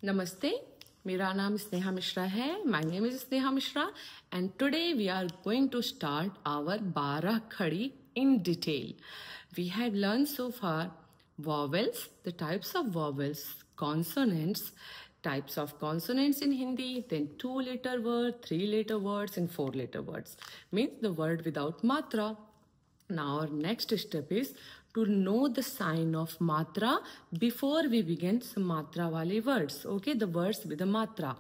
नमस्ते, मेरा नाम स्नेहा मिश्रा है. My name is Sneha Mishra and today we are going to start our 12 khadi in detail. We have learned so far vowels, the types of vowels, consonants, types of consonants in Hindi, then 2-letter word, 3-letter words and 4-letter words. Means the word without matra. Now our next step is to know the sign of matra before we begin some matra wale words. Okay, the words with the matra.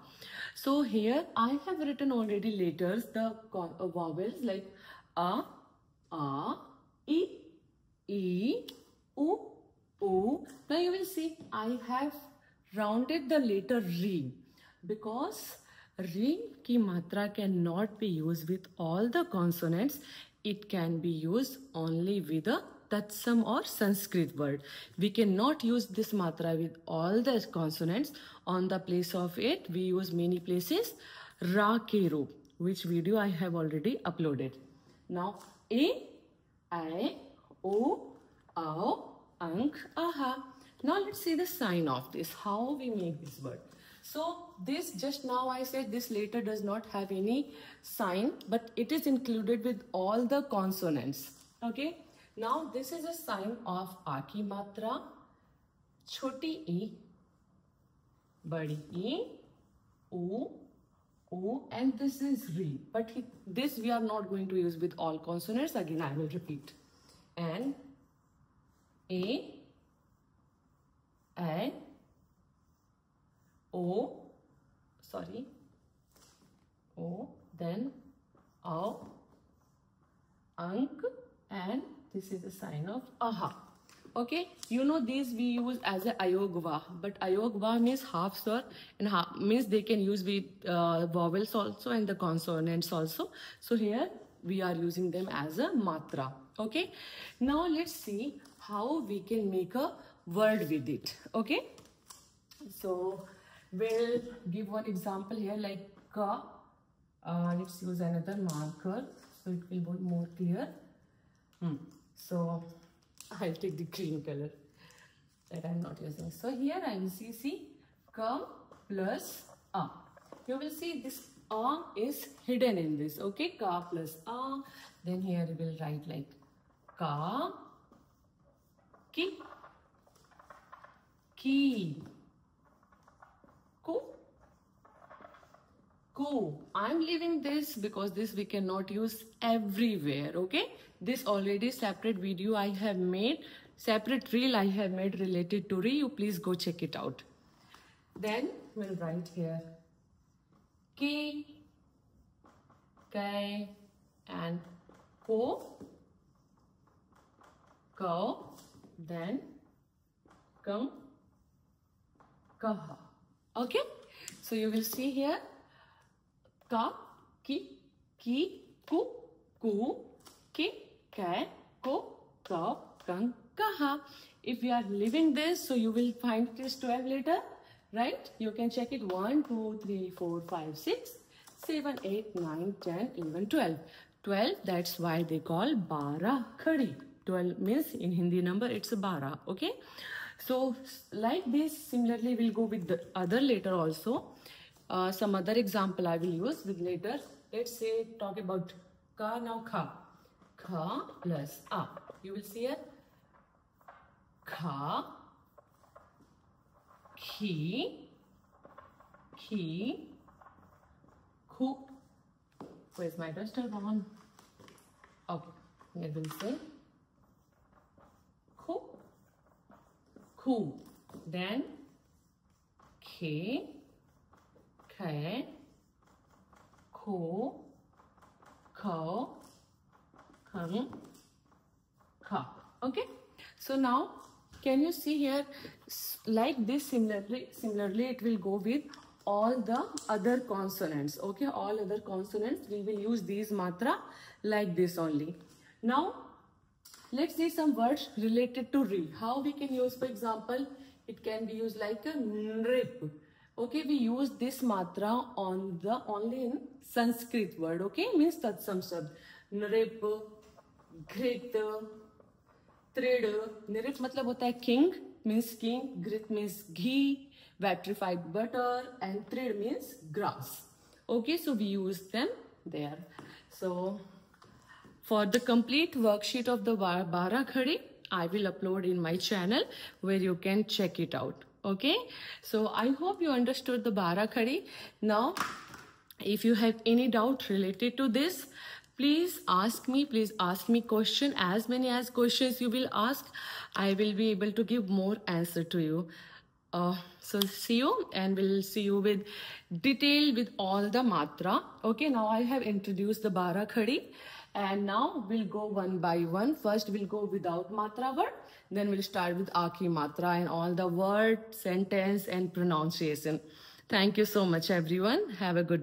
So here I have written already letters, the vowels like a, I, u, u. Now you will see I have rounded the letter re because re ki matra cannot be used with all the consonants. It can be used only with a tatsam or Sanskrit word. We cannot use this matra with all the consonants. On the place of it, we use many places ra ke roop, which video I have already uploaded. Now, a, I, o, ao, ank, aha. Now let's see the sign of this, how we make this word. So this just now I said this letter does not have any sign, but it is included with all the consonants. Okay. Now this is a sign of a ki matra, choti e, badi e, u, and this is re. But this we are not going to use with all consonants. Again, I will repeat. And a, I, O, then ao, ank, and this is a sign of aha. Okay, you know these we use as a ayogva, but ayogva means half swer and half means they can use with vowels also and the consonants also. So here we are using them as a matra. Okay, now let's see how we can make a word with it. Okay, so we'll give one example here like ka. Let's use another marker so it will be more clear. So I'll take the green color that I'm not using. So here I will see ka plus a. You will see this a is hidden in this. Okay, ka plus a. Then here we will write like ka, ki, ku. I'm leaving this because this we cannot use everywhere. Okay, this already separate video I have made, separate reel I have made related to re. You please go check it out. Then we'll write here ki, kai, and ko, ko, then kam, kaha. Okay, so you will see here ka, ki, ku, ki, kai, ko, ka, kan, kaha. If you are leaving this, so you will find it is 12 later, right? You can check it 1, 2, 3, 4, 5, 6, 7, 8, 9, 10, 11, 12. 12, that's why they call 12 khadi. 12 means in Hindi number it's 12. Okay, so like this similarly we'll go with the other letter also. Some other example I will use with letters. Let's say talk about ka. Now ka plus a. You will see here ka, ki, ku. Where's my duster on? Okay, here we'll say ku, then ke, kai, ko, kan, ka. Okay, so now can you see here like this similarly it will go with all the other consonants. Okay, all other consonants we will use these matra like this only. Now let's see some words related to re. How we can use, for example, it can be used like a nrip. Okay, we use this matra on the only in Sanskrit word. Okay, means tatsam shabd. Nrip, घृत, त्रिड. नृप मतलब होता है king, means king. घृत means ghee. vitrified butter, and thread means grass. Okay, so we use them there. So for the complete worksheet of the Bara Khadi, I will upload in my channel where you can check it out. Okay, so I hope you understood the Bara Khadi. Now, if you have any doubt related to this, please ask me question. As many as questions you will ask, I will be able to give more answer to you. So see you, and we'll see you with detail with all the matra. Okay, now I have introduced the Bara Khadi, and now we'll go one by one. First we'll go without matra word, then we'll start with Aki matra and all the word, sentence and pronunciation. Thank you so much everyone. Have a good